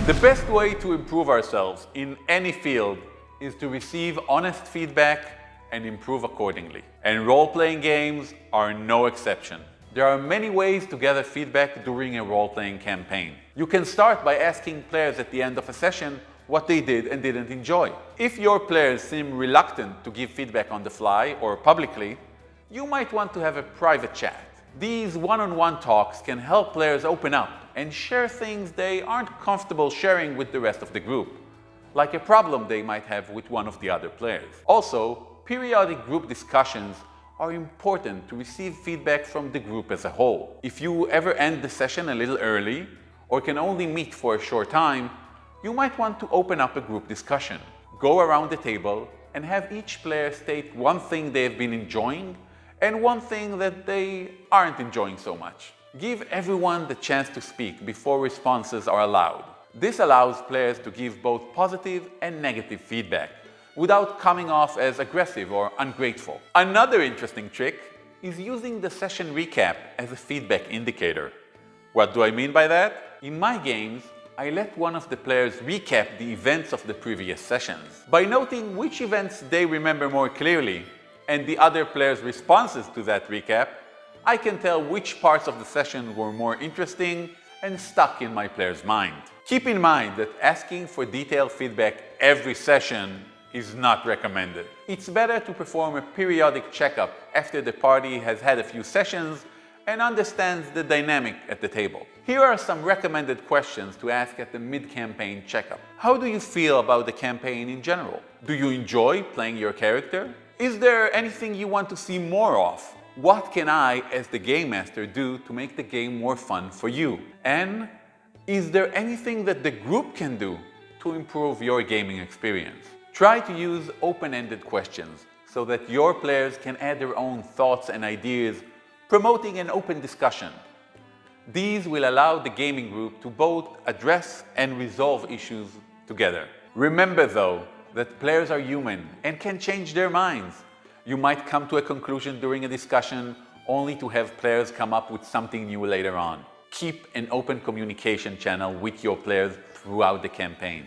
The best way to improve ourselves in any field is to receive honest feedback and improve accordingly. And role-playing games are no exception. There are many ways to gather feedback during a role-playing campaign. You can start by asking players at the end of a session what they did and didn't enjoy. If your players seem reluctant to give feedback on the fly or publicly, you might want to have a private chat. These one-on-one talks can help players open up and share things they aren't comfortable sharing with the rest of the group, like a problem they might have with one of the other players. Also, periodic group discussions are important to receive feedback from the group as a whole. If you ever end the session a little early or can only meet for a short time, you might want to open up a group discussion. Go around the table and have each player state one thing they have been enjoying and one thing that they aren't enjoying so much. Give everyone the chance to speak before responses are allowed. This allows players to give both positive and negative feedback without coming off as aggressive or ungrateful. Another interesting trick is using the session recap as a feedback indicator. What do I mean by that? In my games, I let one of the players recap the events of the previous sessions. By noting which events they remember more clearly and the other players' responses to that recap, I can tell which parts of the session were more interesting and stuck in my player's mind. Keep in mind that asking for detailed feedback every session is not recommended. It's better to perform a periodic checkup after the party has had a few sessions and understands the dynamic at the table. Here are some recommended questions to ask at the mid-campaign checkup. How do you feel about the campaign in general? Do you enjoy playing your character? Is there anything you want to see more of? What can I, as the game master, do to make the game more fun for you? And is there anything that the group can do to improve your gaming experience? Try to use open-ended questions so that your players can add their own thoughts and ideas, promoting an open discussion. These will allow the gaming group to both address and resolve issues together. Remember though, that players are human and can change their minds. You might come to a conclusion during a discussion only to have players come up with something new later on. Keep an open communication channel with your players throughout the campaign.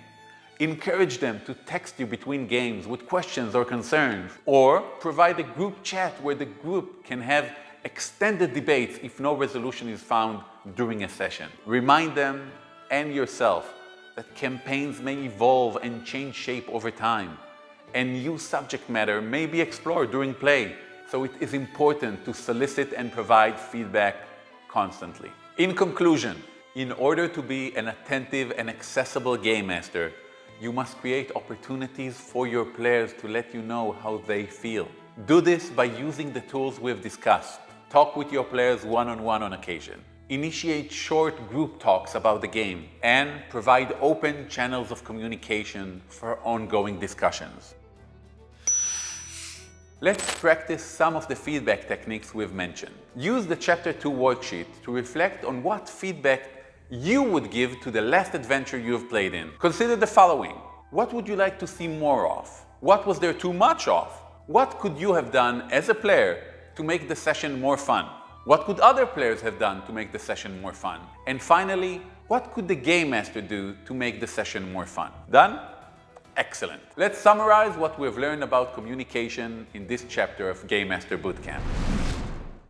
Encourage them to text you between games with questions or concerns, or provide a group chat where the group can have extended debates if no resolution is found during a session. Remind them and yourself that campaigns may evolve and change shape over time, and new subject matter may be explored during play, so it is important to solicit and provide feedback constantly. In conclusion, in order to be an attentive and accessible game master, you must create opportunities for your players to let you know how they feel. Do this by using the tools we've discussed. Talk with your players one-on-one on occasion. Initiate short group talks about the game and provide open channels of communication for ongoing discussions. Let's practice some of the feedback techniques we've mentioned. Use the Chapter 2 worksheet to reflect on what feedback you would give to the last adventure you have played in. Consider the following. What would you like to see more of? What was there too much of? What could you have done as a player to make the session more fun? What could other players have done to make the session more fun? And finally, what could the game master do to make the session more fun? Done? Excellent. Let's summarize what we've learned about communication in this chapter of Game Master Bootcamp.